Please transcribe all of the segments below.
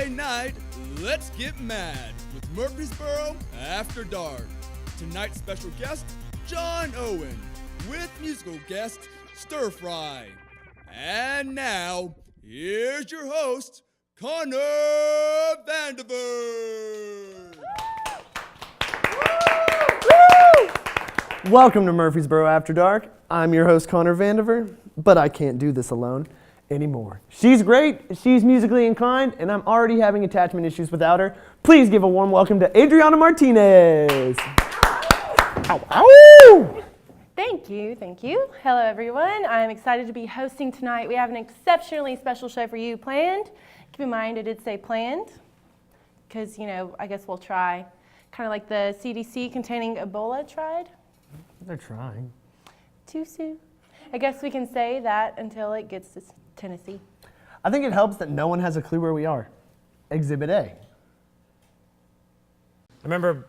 Friday night, let's get mad with Murfreesboro After Dark. Tonight's special guest, John Owen, with musical guest, Stir Fry. And now, here's your host, Connor Vandiver. Welcome to Murfreesboro After Dark. I'm your host, Connor Vandiver, but I can't do this alone anymore. She's great, she's musically inclined, and I'm already having attachment issues without her. Please give a warm welcome to Adriana Martinez. Ow, ow. Thank you. Hello, everyone. I'm excited to be hosting tonight. We have an exceptionally special show for you planned. Keep in mind, I did say planned, because, I guess we'll try. Kind of like the CDC containing Ebola tried. They're trying. Too soon. I guess we can say that until it gets to Tennessee. I think it helps that no one has a clue where we are. Exhibit A. I remember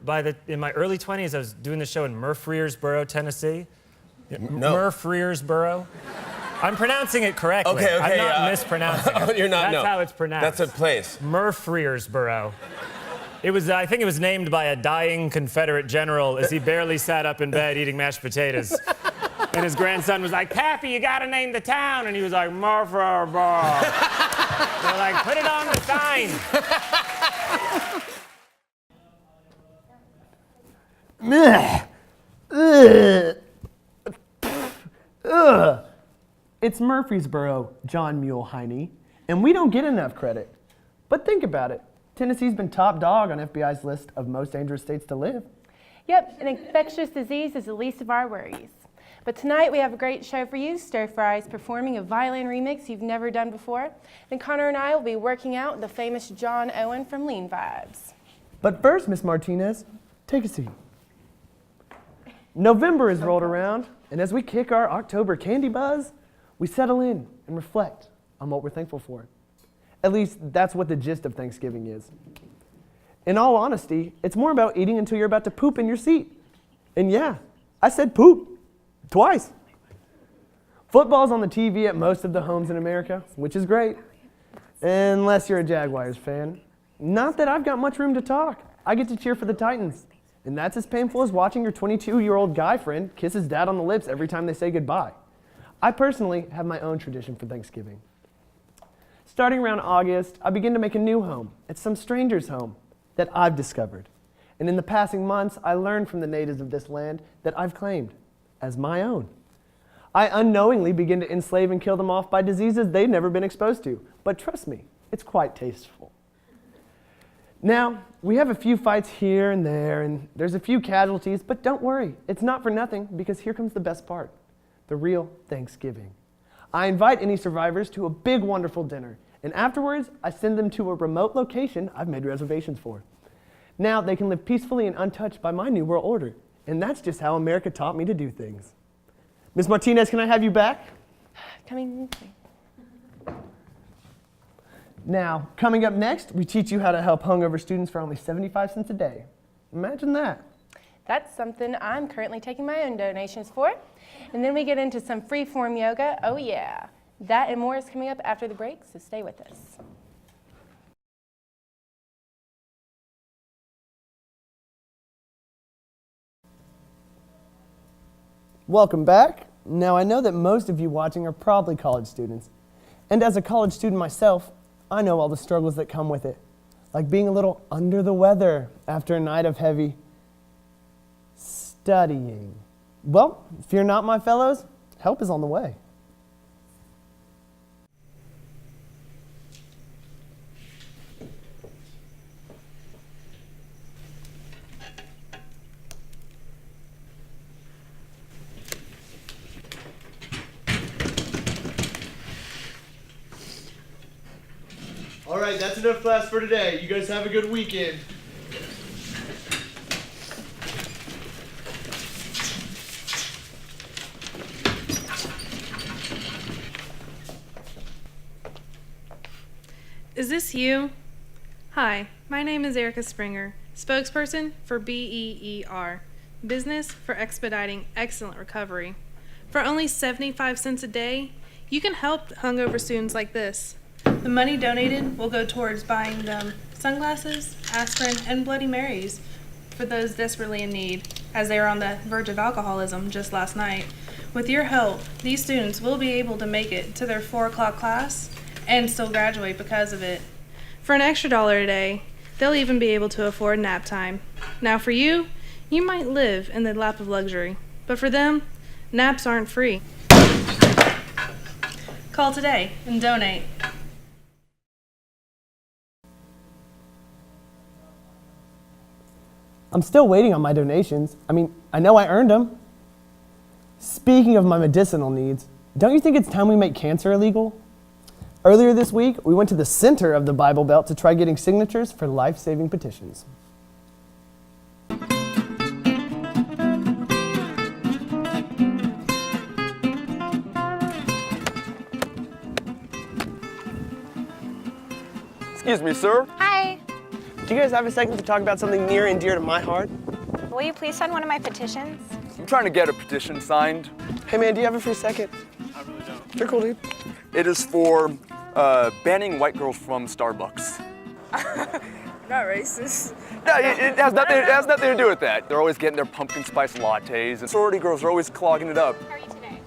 in my early 20s, I was doing the show in Murfreesboro, Tennessee. No. Murfreesboro. I'm pronouncing it correctly. Okay, I'm not mispronouncing it. You're not, That's no. how it's pronounced. That's a place. Murfreesboro. I think it was named by a dying Confederate general as he barely sat up in bed eating mashed potatoes. And his grandson was like, "Pappy, you gotta name the town." And he was like, Murfreesboro. They're like, "Put it on the sign." It's Murfreesboro, John Mulehine, and we don't get enough credit. But think about it. Tennessee's been top dog on FBI's list of most dangerous states to live. Yep, an infectious disease is the least of our worries. But tonight we have a great show for you. Stir Fry's performing a violin remix you've never done before. Then Connor and I will be working out the famous John Owen from Lean Vibes. But first, Miss Martinez, take a seat. November has rolled around, and as we kick our October candy buzz, we settle in and reflect on what we're thankful for. At least, that's what the gist of Thanksgiving is. In all honesty, it's more about eating until you're about to poop in your seat. And yeah, I said poop. Twice. Football's on the TV at most of the homes in America, which is great. Unless you're a Jaguars fan. Not that I've got much room to talk. I get to cheer for the Titans. And that's as painful as watching your 22-year-old guy friend kiss his dad on the lips every time they say goodbye. I personally have my own tradition for Thanksgiving. Starting around August, I begin to make a new home at some stranger's home that I've discovered. And in the passing months, I learned from the natives of this land that I've claimed as my own. I unknowingly begin to enslave and kill them off by diseases they've never been exposed to. But trust me, it's quite tasteful. Now, we have a few fights here and there, and there's a few casualties, but don't worry, it's not for nothing, because here comes the best part, the real Thanksgiving. I invite any survivors to a big, wonderful dinner, and afterwards, I send them to a remote location I've made reservations for. Now, they can live peacefully and untouched by my new world order, and that's just how America taught me to do things. Ms. Martinez, can I have you back? Coming. Now, coming up next, we teach you how to help hungover students for only 75 cents a day. Imagine that. That's something I'm currently taking my own donations for. And then we get into some free-form yoga. Oh yeah. That and more is coming up after the break, so stay with us. Welcome back. Now, I know that most of you watching are probably college students. And as a college student myself, I know all the struggles that come with it, like being a little under the weather after a night of heavy studying. Well, fear not, my fellows, help is on the way. All right, that's enough class for today. You guys have a good weekend. Is this you? Hi, my name is Erica Springer, spokesperson for BEER, Business for Expediting Excellent Recovery. For only 75 cents a day, you can help hungover students like this. The money donated will go towards buying them sunglasses, aspirin, and Bloody Marys for those desperately in need, as they are on the verge of alcoholism just last night. With your help, these students will be able to make it to their 4 o'clock class and still graduate because of it. For an extra $1 a day, they'll even be able to afford nap time. Now for you, you might live in the lap of luxury, but for them, naps aren't free. Call today and donate. I'm still waiting on my donations. I mean, I know I earned them. Speaking of my medicinal needs, don't you think it's time we make cancer illegal? Earlier this week, we went to the center of the Bible Belt to try getting signatures for life-saving petitions. Excuse me, sir. Hi. Do you guys have a second to talk about something near and dear to my heart? Will you please sign one of my petitions? I'm trying to get a petition signed. Hey man, do you have a free second? I really don't. You're cool, dude. It is for banning white girls from Starbucks. Not racist. No, it has nothing to do with that. They're always getting their pumpkin spice lattes, and sorority girls are always clogging it up. How are you today?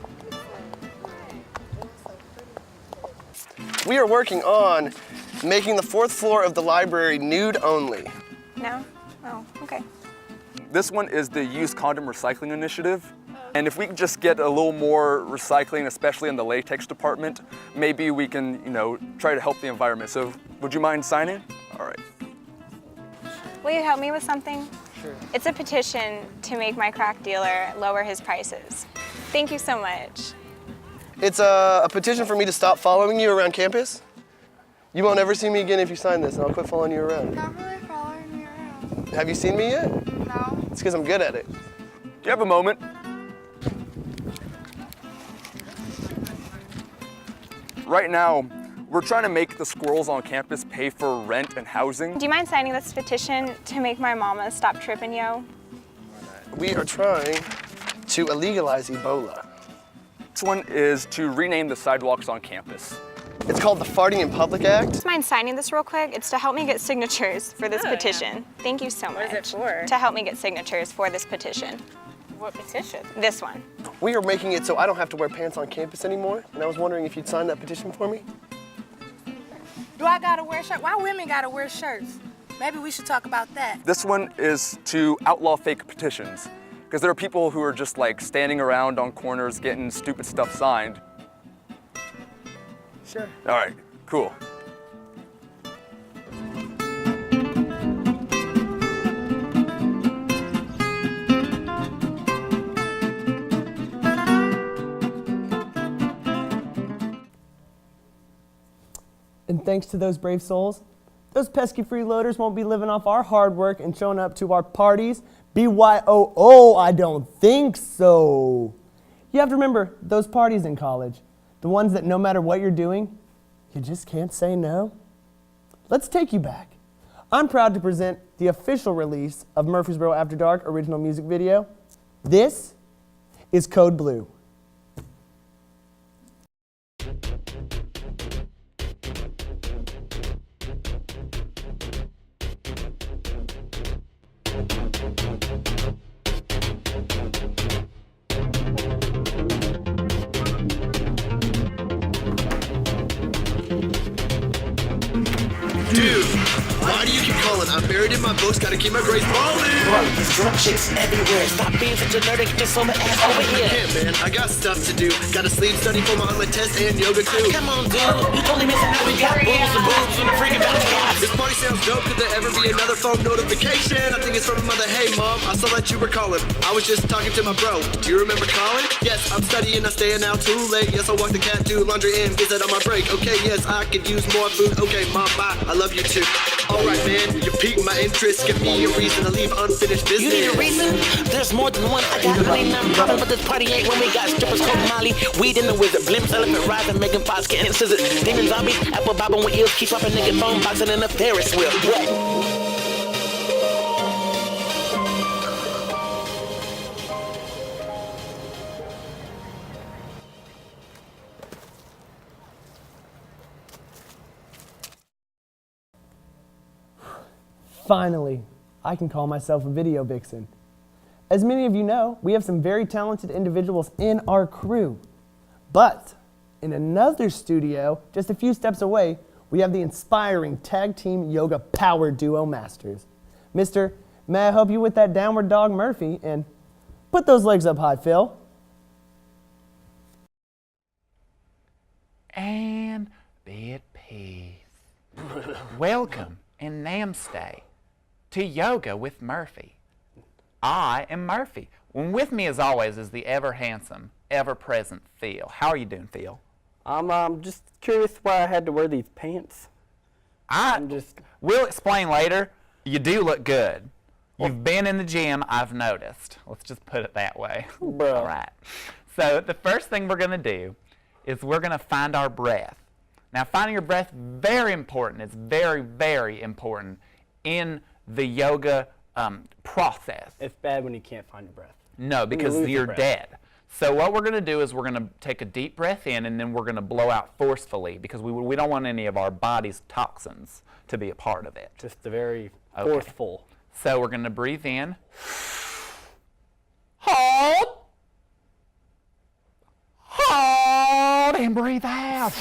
We are working on making the 4th floor of the library nude only. No? Oh, okay. This one is the Used Condom Recycling Initiative. And if we can just get a little more recycling, especially in the latex department, maybe we can, try to help the environment. So would you mind signing? All right. Will you help me with something? Sure. It's a petition to make my crack dealer lower his prices. Thank you so much. It's a petition for me to stop following you around campus. You won't ever see me again if you sign this, and I'll quit following you around. Not really following me around. Have you seen me yet? No. It's because I'm good at it. Do you have a moment? Right now, we're trying to make the squirrels on campus pay for rent and housing. Do you mind signing this petition to make my mama stop tripping, yo? We are trying to illegalize Ebola. This one is to rename the sidewalks on campus. It's called the Farting in Public Act. Do you mind signing this real quick? It's to help me get signatures for this petition. Yeah. Thank you so much. What is it for? To help me get signatures for this petition. What petition? This one. We are making it so I don't have to wear pants on campus anymore, and I was wondering if you'd sign that petition for me. Do I gotta wear shirts? Why women gotta wear shirts? Maybe we should talk about that. This one is to outlaw fake petitions, because there are people who are just like standing around on corners getting stupid stuff signed. Sure. All right, cool. And thanks to those brave souls, those pesky freeloaders won't be living off our hard work and showing up to our parties. BYOO, I don't think so. You have to remember those parties in college, the ones that no matter what you're doing, you just can't say no. Let's take you back. I'm proud to present the official release of Murfreesboro After Dark original music video. This is Code Blue. Dude, why do you keep calling? I'm buried in my books, gotta keep my grades rolling. Bro, there's drunk chicks everywhere. Stop being such a nerd and get some ass over here. I can't, man. I got stuff to do. Gotta sleep, study for my online test, and yoga too. Come on, dude. You only missing out. We got boobs and boobs and the freaking Vazquez. This party sounds dope. Could there ever be another phone notification? I think it's from my mother. Hey, mom, I saw that you were calling. I was just talking to my bro. Do you remember calling? Yes, I'm studying. I'm staying out too late. Yes, I'll walk the cat, do laundry, and visit on my break. Okay, yes, I could use more food. Okay, mom, bye. I love you too. Alright, man, you piqued my interest. Give me a reason to leave unfinished business. You need a reason? There's more than one. I got honey, I'm popping, but this party ain't when we got strippers called Molly. Weed in the wizard, blimps, elephant rising, making pots, getting scissors. Demon zombie, apple bobbing with eels, keep swapping nigga phone boxing in a Ferris wheel. What? Finally, I can call myself a video vixen. As many of you know, we have some very talented individuals in our crew. But in another studio, just a few steps away, we have the inspiring tag team yoga power duo masters. Mister, may I help you with that downward dog Murphy? And put those legs up high, Phil. And be at peace. Welcome and namaste to Yoga with Murphy. I am Murphy. And with me as always is the ever handsome, ever present Phil. How are you doing, Phil? I'm just curious why I had to wear these pants. We'll explain later. You do look good. You've been in the gym, I've noticed. Let's just put it that way. Bro. All right. So the first thing we're going to do is we're going to find our breath. Now, finding your breath, very important. It's very, very important in the yoga process. It's bad when you can't find your breath. No, because you're dead. So what we're going to do is we're going to take a deep breath in, and then we're going to blow out forcefully because we don't want any of our body's toxins to be a part of it. Just the very forceful. So we're going to breathe in. Hold. Hold and breathe out.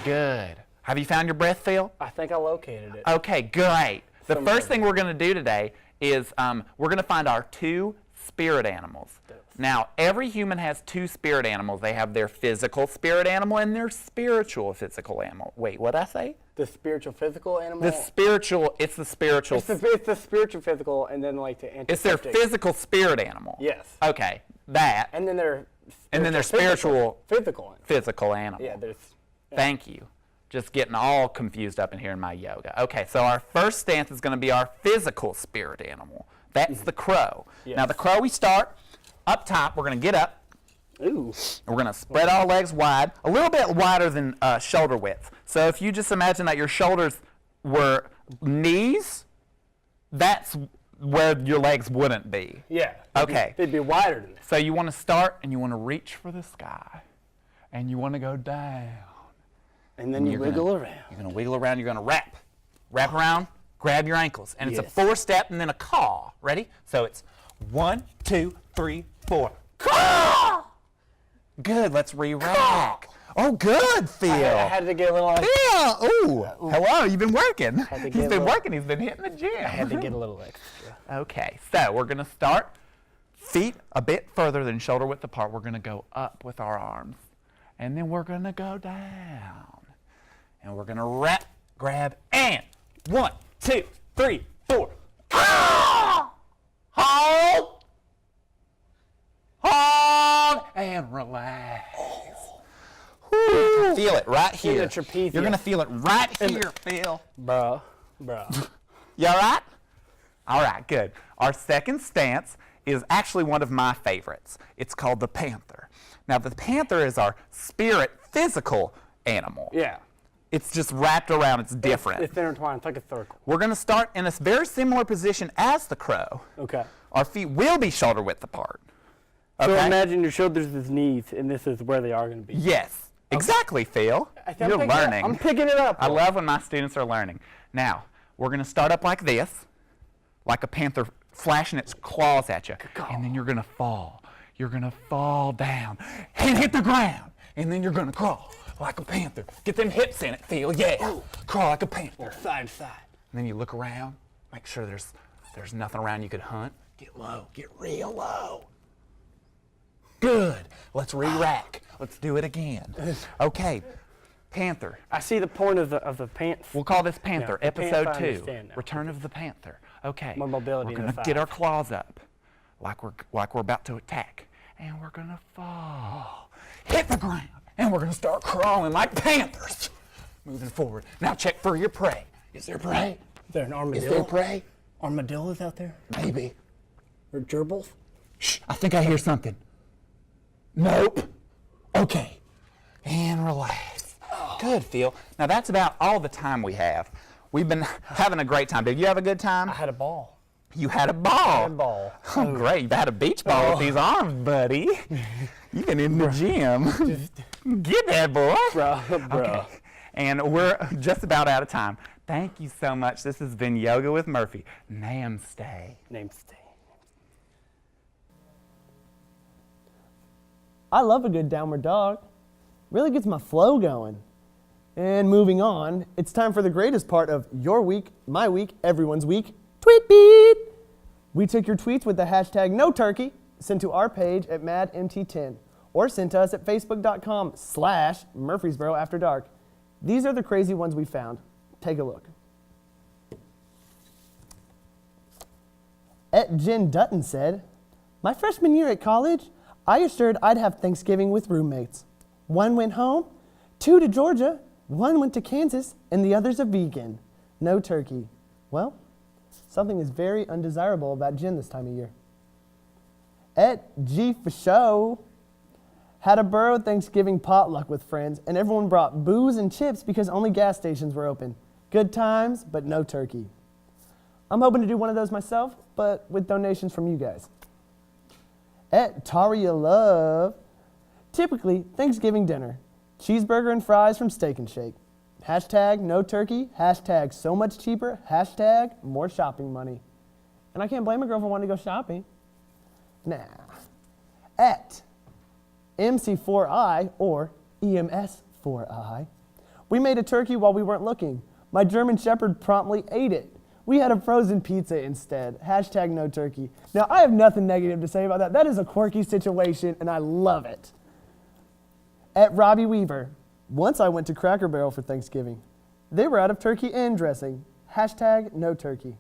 Good. Have you found your breath, Phil? I think I located it. Okay, great. The first thing we're going to do today is we're going to find our two spirit animals. Now, every human has two spirit animals. They have their physical spirit animal and their spiritual physical animal. Wait, what did I say? The spiritual physical animal? The spiritual, it's the spiritual. It's the spiritual physical and then like the antiseptic. It's their physical spirit animal. Yes. Okay, that. And then their spiritual physical animal. Yeah, Thank you. Just getting all confused up in here in my yoga. Okay, so our first stance is going to be our physical spirit animal. That's the crow. Yes. Now the crow, we start up top. We're going to get up. Ooh. We're going to spread our legs wide, a little bit wider than shoulder width. So if you just imagine that your shoulders were knees, that's where your legs wouldn't be. Yeah. Okay. They'd be wider than that. So you want to start and you want to reach for the sky. And you want to go down. And then you wiggle around. You're going to wiggle around. You're going to wrap. Wrap around, grab your ankles. And it's a 4-step and then a caw. Ready? So it's 1, 2, 3, 4. Caw! Good. Let's re-rack. Oh, good, Phil. I had to get a little. Phil! Ooh. Hello. You've been working. He's been working. He's been hitting the gym. I had to get a little extra. Okay. So we're going to start feet a bit further than shoulder width apart. We're going to go up with our arms. And then we're going to go down. And we're going to wrap, grab, and 1, 2, 3, 4. Ah! Hold. Hold. And relax. Oh. Feel it right here. In the trapezius. You're going to feel it right here, Phil. Bro. You all right? All right, good. Our second stance is actually one of my favorites. It's called the panther. Now, the panther is our spirit physical animal. Yeah. It's just wrapped around. It's different. It's intertwined. It's like a circle. We're going to start in a very similar position as the crow. Okay. Our feet will be shoulder width apart. Okay? So imagine your shoulders as knees, and this is where they are going to be. Yes. Exactly, Phil. You're learning. I'm picking it up. I love when my students are learning. Now, we're going to start up like this, like a panther flashing its claws at you. And then you're going to fall. You're going to fall down and hit the ground. And then you're going to crawl like a panther. Get them hips in it, Phil. Yeah. Ooh. Crawl like a panther. Side to side. And then you look around. Make sure there's nothing around you could hunt. Get low. Get real low. Good. Let's re-rack. Let's do it again. Okay. Panther. I see the point of the pants. We'll call this Panther, Yeah, episode 2, now. Return of the Panther. Okay. More mobility We're in the going to get our thighs. claws up like we're about to attack. And we're going to fall. Hit the ground. And we're going to start crawling like panthers. Moving forward. Now check for your prey. Is there prey? Is there an armadillo? Is there prey? Armadillos out there? Maybe. Or gerbils? Shh, I think I hear something. Nope. Okay. And relax. Good, Phil. Now that's about all the time we have. We've been having a great time. Did you have a good time? I had a ball. You had a ball. I had a ball. Oh, great. You've had a beach ball with these arms, buddy. You've been in the gym. Get that, boy. Bro. Okay. And we're just about out of time. Thank you so much. This has been Yoga with Murphy. Namaste. Namaste. I love a good downward dog. Really gets my flow going. And moving on, it's time for the greatest part of your week, my week, everyone's week, Tweet Beat. We took your tweets with the hashtag #NoTurkey, sent to our page at MadMT10, or sent to us at facebook.com/Murfreesboro After Dark. These are the crazy ones we found. Take a look. Jen Dutton said, my freshman year at college, I assured I'd have Thanksgiving with roommates. One went home, 2 to Georgia, 1 went to Kansas, and the other's a vegan. No turkey. Well, something is very undesirable about Jen this time of year. G for show had a borough Thanksgiving potluck with friends, and everyone brought booze and chips because only gas stations were open. Good times, but no turkey. I'm hoping to do one of those myself, but with donations from you guys. Tarria Love, typically Thanksgiving dinner, cheeseburger and fries from Steak and Shake. Hashtag no turkey, hashtag so much cheaper, hashtag more shopping money. And I can't blame a girl for wanting to go shopping. Nah. MC4I, or EMS4I, we made a turkey while we weren't looking. My German Shepherd promptly ate it. We had a frozen pizza instead. Hashtag no turkey. Now, I have nothing negative to say about that. That is a quirky situation, and I love it. Robbie Weaver, once I went to Cracker Barrel for Thanksgiving. They were out of turkey and dressing. Hashtag no turkey.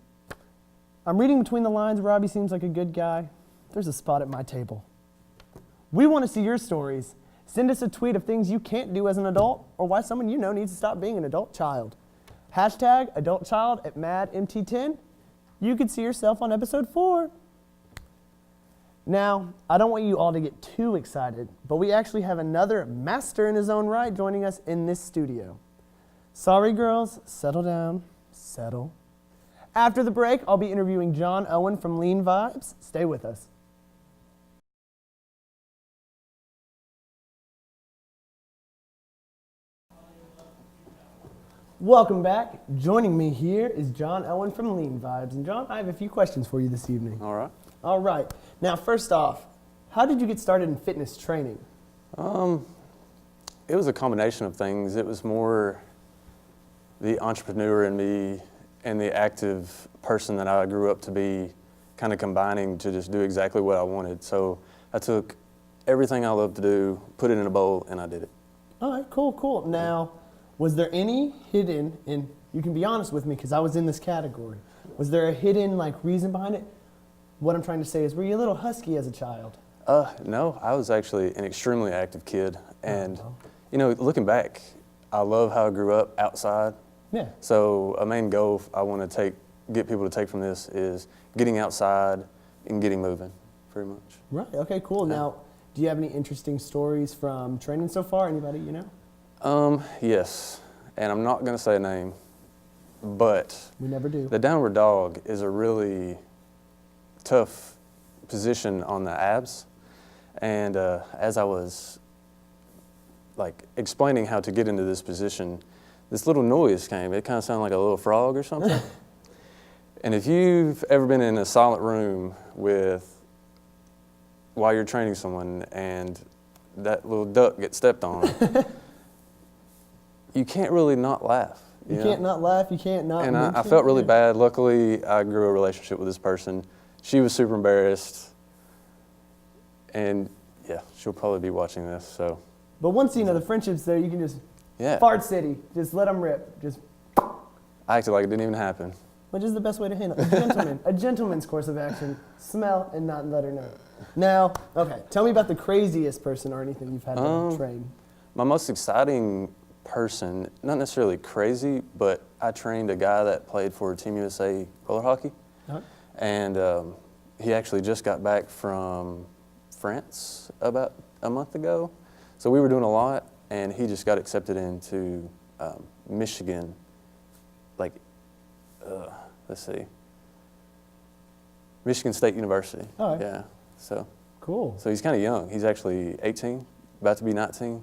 I'm reading between the lines. Robbie seems like a good guy. There's a spot at my table. We want to see your stories. Send us a tweet of things you can't do as an adult or why someone you know needs to stop being an adult child. Hashtag adult child at MadMT10. You could see yourself on episode 4. Now, I don't want you all to get too excited, but we actually have another master in his own right joining us in this studio. Sorry, girls, settle down, settle. After the break, I'll be interviewing John Owen from Lean Vibes. Stay with us. Welcome back. Joining me here is John Owen from Lean Vibes. And John, I have a few questions for you this evening. All right. All right. Now, first off, how did you get started in fitness training? It was a combination of things. It was more the entrepreneur in me and the active person that I grew up to be kind of combining to just do exactly what I wanted. So I took everything I loved to do, put it in a bowl, and I did it. All right, cool, cool. Now, was there any hidden, and you can be honest with me because I was in this category, was there a hidden reason behind it? What I'm trying to say is, were you a little husky as a child? No, I was actually an extremely active kid. And, you know, looking back, I love how I grew up outside. Yeah. So a main goal I want to get people to take from this is getting outside and getting moving, pretty much. Right, okay, cool. Yeah. Now, do you have any interesting stories from training so far? Anybody you know? Yes, and I'm not going to say a name, but we never do. The downward dog is a really tough position on the abs, and as I was explaining how to get into this position, this little noise came. It kind of sounded like a little frog or something. And if you've ever been in a silent room while you're training someone and that little duck gets stepped on, you can't really not laugh. You can't not laugh, you can't not. And I felt really bad. Luckily, I grew a relationship with this person. She was super embarrassed. And yeah, she'll probably be watching this, so. But once, the friendship's there, you can just, fart city, just let them rip. Just. I acted like it didn't even happen. Which is the best way to handle it. A gentleman's course of action. Smell and not let her know. Now, okay, tell me about the craziest person or anything you've had to train. My most exciting person, not necessarily crazy, but I trained a guy that played for Team USA roller hockey. Uh-huh. And he actually just got back from France about a month ago. So we were doing a lot, and he just got accepted into Michigan, Michigan State University. All right. Yeah, so. Cool. So he's kind of young. He's actually 18, about to be 19.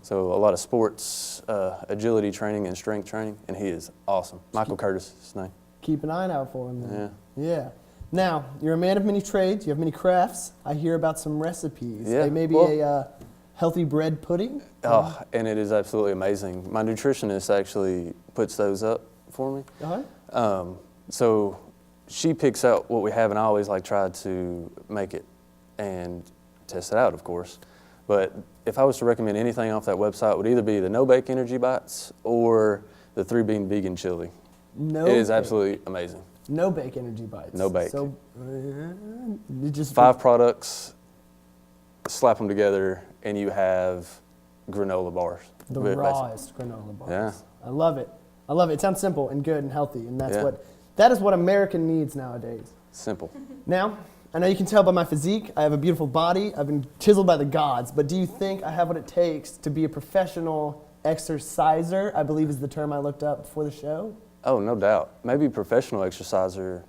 So a lot of sports, agility training and strength training, and he is awesome. Michael Curtis is his name. Keep an eye out for him then. Yeah. Yeah. Now, you're a man of many trades. You have many crafts. I hear about some recipes. Yeah. Maybe a healthy bread pudding? Oh, and it is absolutely amazing. My nutritionist actually puts those up for me. Uh-huh. So she picks out what we have, and I always try to make it and test it out, of course. But if I was to recommend anything off that website, it would either be the No Bake Energy Bites or the 3-bean vegan chili. No It is bake. absolutely amazing. No bake energy bites. No bake. So, just 5 products, slap them together, and you have granola bars. the basically. rawest granola bars. Yeah. I love it. I love it. It sounds simple and good and healthy, and Yeah. that is what America needs nowadays. Simple. Now, I know you can tell by my physique, I have a beautiful body. I've been chiseled by the gods, but do you think I have what it takes to be a professional exerciser? I believe is the term I looked up before the show. Oh, no doubt. Maybe professional exerciser,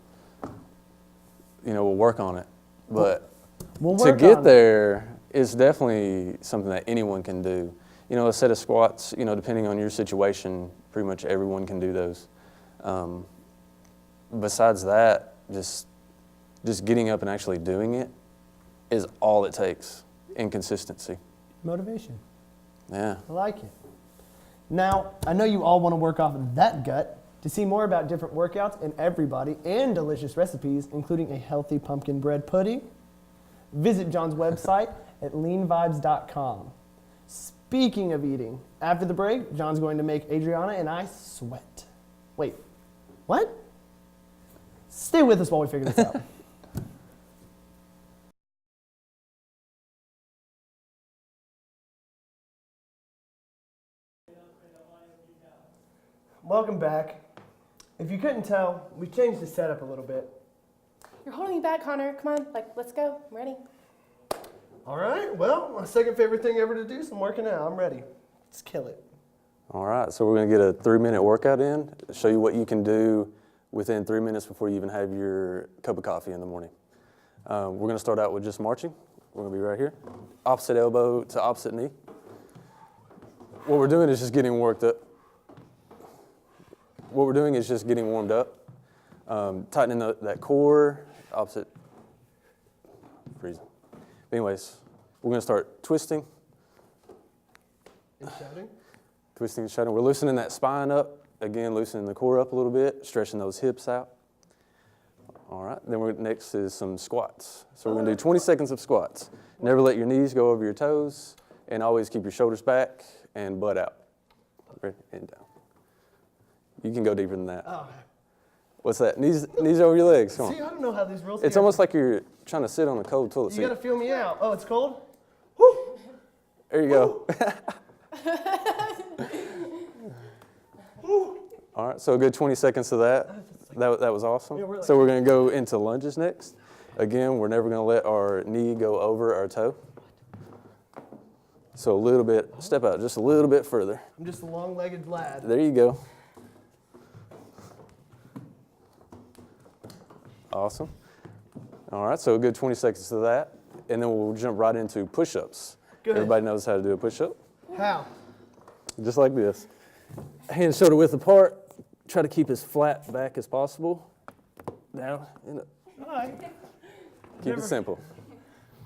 we'll work on it. But We'll to work get on it. there is definitely something that anyone can do. A set of squats, depending on your situation, pretty much everyone can do those. Besides that, just getting up and actually doing it is all it takes in consistency. Motivation. Yeah. I like it. Now, I know you all want to work off of that gut. To see more about different workouts and everybody and delicious recipes, including a healthy pumpkin bread pudding, visit John's website at leanvibes.com. Speaking of eating, after the break, John's going to make Adriana and I sweat. Wait, what? Stay with us while we figure this out. Welcome back. If you couldn't tell, we changed the setup a little bit. You're holding me back, Connor. Come on, let's go. I'm ready. All right, well, my second favorite thing ever to do is some working out. I'm ready. Let's kill it. All right, so we're going to get a 3-minute workout in, show you what you can do within 3 minutes before you even have your cup of coffee in the morning. We're going to start out with just marching. We're going to be right here. Opposite elbow to opposite knee. What we're doing is just getting worked up. What we're doing is just getting warmed up, tightening that core, opposite, freezing. Anyways, we're going to start twisting. And shouting. Twisting and shouting. We're loosening that spine up. Again, loosening the core up a little bit, stretching those hips out. All right, then next is some squats. So we're going to do 20 seconds of squats. Never let your knees go over your toes, and always keep your shoulders back and butt out. Ready? And down. You can go deeper than that. Oh. What's that? Knees over your legs. Come on. See, I don't know how these rules It's almost like you're trying to sit on a cold toilet You seat. got to feel me out. Oh, it's cold? Woo! There you go. All right, so a good 20 seconds of that. That was awesome. Yeah, So we're going to go into lunges next. Again, we're never going to let our knee go over our toe. So a little bit, step out just a little bit further. I'm just a long-legged lad. There you go. Awesome. All right, so a good 20 seconds of that. And then we'll jump right into push-ups. Good. Everybody knows how to do a push-up. How? Just like this. Hands shoulder width apart. Try to keep as flat back as possible. Down and up. All right. Keep it simple.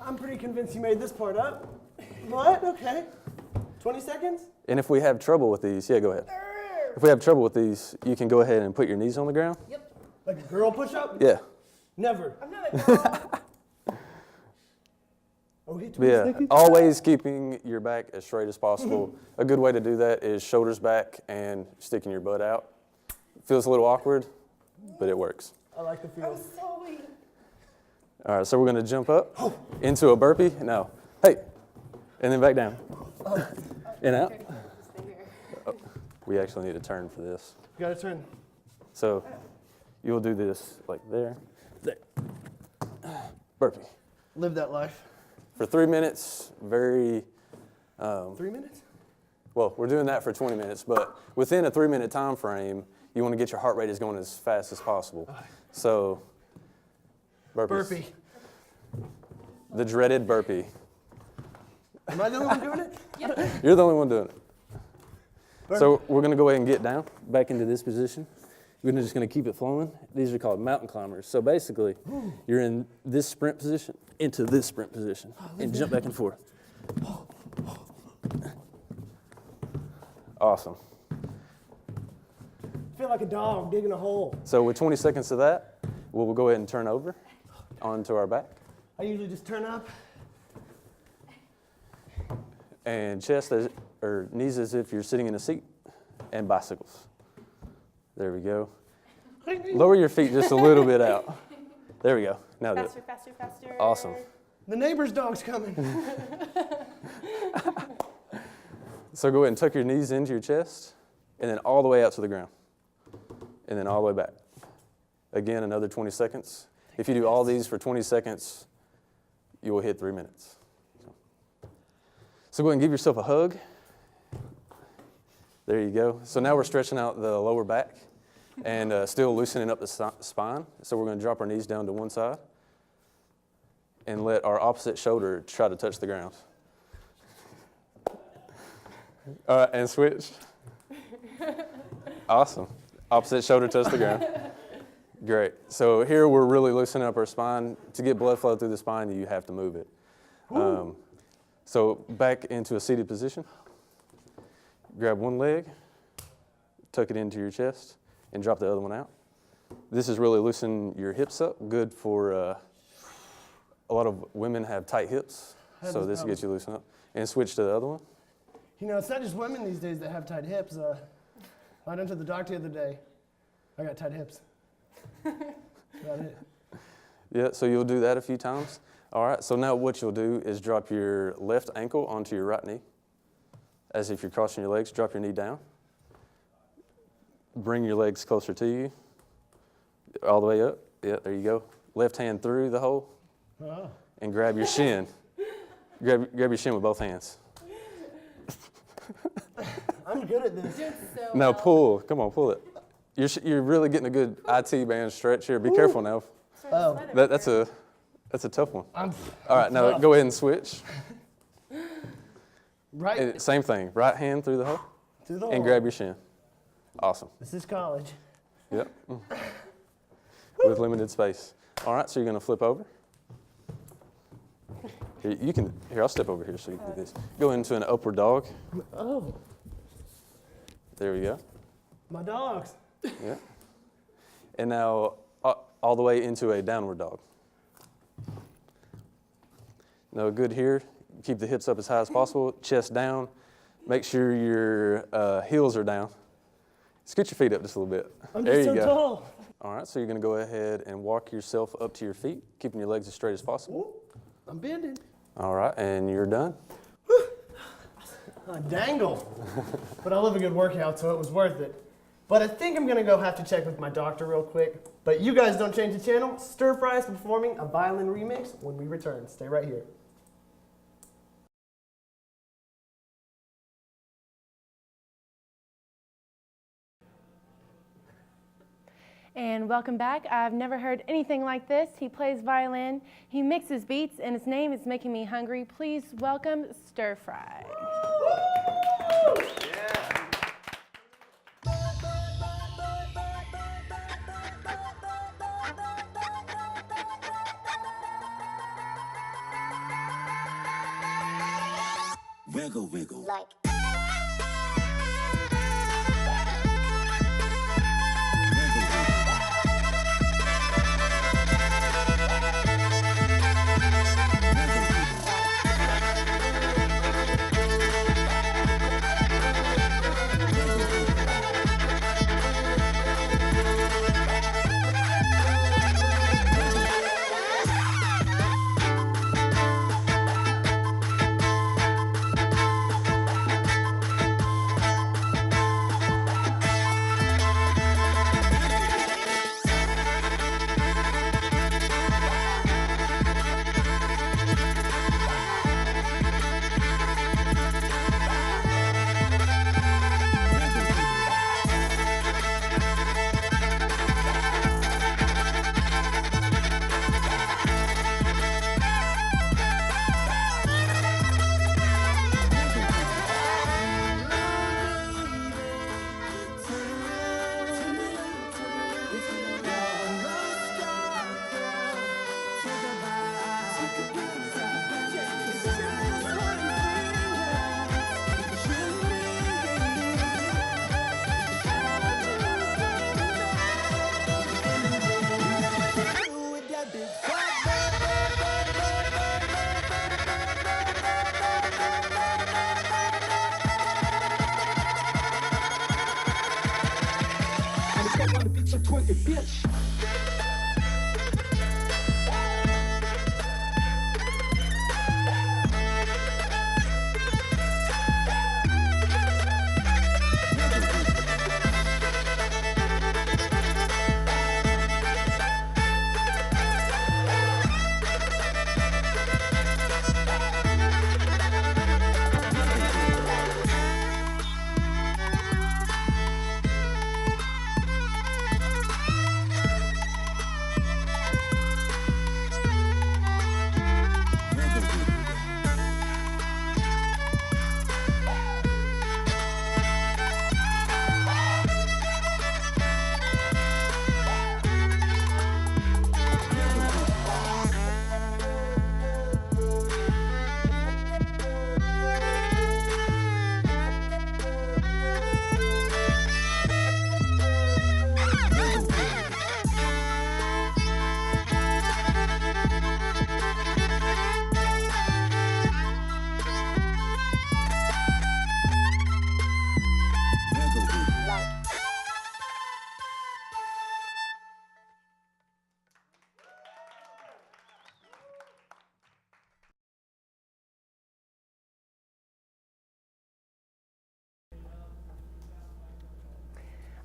I'm pretty convinced you made this part up. What? Okay. 20 seconds? And if we have trouble with these, yeah, go ahead. If we have trouble with these, you can go ahead and put your knees on the ground. Yep. Like a girl push-up? Yeah. Never. I'm not a girl. Okay, 20 Yeah, seconds. always keeping your back as straight as possible. A good way to do that is shoulders back and sticking your butt out. Feels a little awkward, but it works. I like the feel. So weak. All right, so we're going to jump up into a burpee. No. Hey. And then back down. And out. Oh, we actually need a turn for this. You got to turn. So you'll do this like there. There. Burpee. Live that life. For 3 minutes, very... 3 minutes? Well, we're doing that for 20 minutes, but within a 3-minute time frame, you want to get your heart rate going as fast as possible. So, burpees. Burpee. The dreaded burpee. Am I the only one doing it? You're the only one doing it. So we're going to go ahead and get down back into this position. We're just going to keep it flowing. These are called mountain climbers. So basically, you're in this sprint position into this sprint position and jump back and forth. Awesome. I feel like a dog digging a hole. So with 20 seconds of that, we'll go ahead and turn over onto our back. I usually just turn up. And chest or knees as if you're sitting in a seat, and bicycles. There we go. Lower your feet just a little bit out. There we go. Now do it. Faster, faster, faster. Awesome. The neighbor's dog's coming. So go ahead and tuck your knees into your chest, and then all the way out to the ground. And then all the way back. Again, another 20 seconds. If you do all these for 20 seconds, you will hit 3 minutes. So go ahead and give yourself a hug. There you go. So now we're stretching out the lower back and still loosening up the spine. So we're going to drop our knees down to one side and let our opposite shoulder try to touch the ground. All right, and switch. Awesome. Opposite shoulder touch the ground. Great. So here we're really loosening up our spine. To get blood flow through the spine, you have to move it. So back into a seated position. Grab one leg, tuck it into your chest, and drop the other one out. This is really loosening your hips up. Good for a lot of women have tight hips, so this gets you loosened up. And switch to the other one. You know, it's not just women these days that have tight hips. I went to the doctor the other day. I got tight hips. That's about it. Yeah, so you'll do that a few times. All right, so now what you'll do is drop your left ankle onto your right knee. As if you're crossing your legs, drop your knee down. Bring your legs closer to you. All the way up. Yeah, there you go. Left hand through the hole. Oh. And grab your shin. Grab your shin with both hands. I'm good at this. Now pull. Come on, pull it. You're really getting a good IT band stretch here. Be careful now. Oh. That's a tough one. I'm All right, now tough. go ahead and switch. Right. And same thing. Right hand through the hole. Through the And hole. grab your shin. Awesome. This is college. Yep. With limited space. All right, so you're going to flip over. Here, I'll step over here so you can do this. Go into an upward dog. Oh, There we go. my dogs. Yeah. And now all the way into a downward dog. Now good here. Keep the hips up as high as possible. Chest down. Make sure your heels are down. Scoot your feet up just a little bit. I'm There just you so go. tall. All right, so you're going to go ahead and walk yourself up to your feet, keeping your legs as straight as possible. Ooh, I'm bending. All right, and you're done. I dangle. But I love a good workout, so it was worth it. But I think I'm gonna have to check with my doctor real quick. But you guys don't change the channel. Stir Fry is performing a violin remix when we return. Stay right here. And welcome back. I've never heard anything like this. He plays violin, he mixes beats, and his name is making me hungry. Please welcome Stir Fry. Wiggle, wiggle. Like. wanna beat your twerking bitch.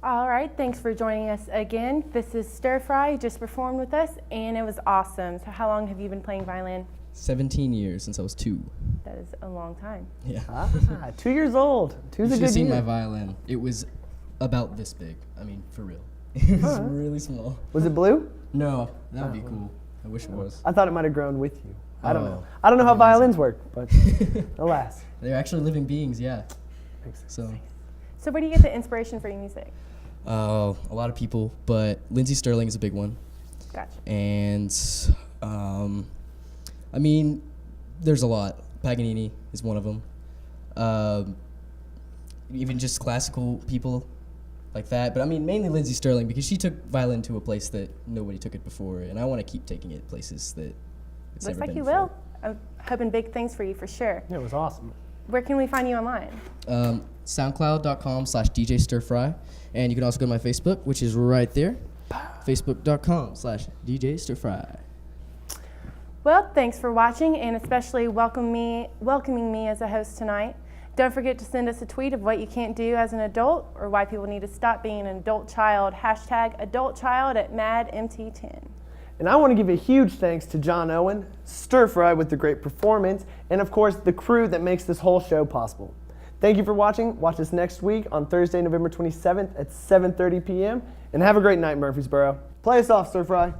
All right, thanks for joining us again. This is Stir Fry, who just performed with us, and it was awesome. So how long have you been playing violin? 17 years since I was 2. That is a long time. Yeah. 2 years old. Two's a good seen year. my violin. It was about this big. I mean, for real. It was really small. Was it blue? No, that would be cool. I wish it was. I thought it might have grown with you. I don't know. I don't know how violins work, but alas. They're actually living beings, yeah. So where do you get the inspiration for your music? a lot of people, but Lindsey Sterling is a big one. Gotcha. And I mean, there's a lot. Paganini is one of them. Even just classical people like that. But I mean, mainly Lindsey Sterling, because she took violin to a place that nobody took it before, and I want to keep taking it places that it's Looks never like been you before. will. I'm hoping big things for you for sure. Yeah, it was awesome. Where can we find you online? SoundCloud.com/DJ-StirFry. And you can also go to my Facebook, which is right there. Facebook.com/DJ-StirFry. Well, thanks for watching, and especially welcoming me as a host tonight. Don't forget to send us a tweet of what you can't do as an adult or why people need to stop being an adult child. #AdultChild at MadMT10. And I want to give a huge thanks to John Owen, Stir Fry with the great performance, and of course the crew that makes this whole show possible. Thank you for watching. Watch us next week on Thursday, November 27th at 7:30 p.m. And have a great night, Murfreesboro. Play us off, Stir Fry.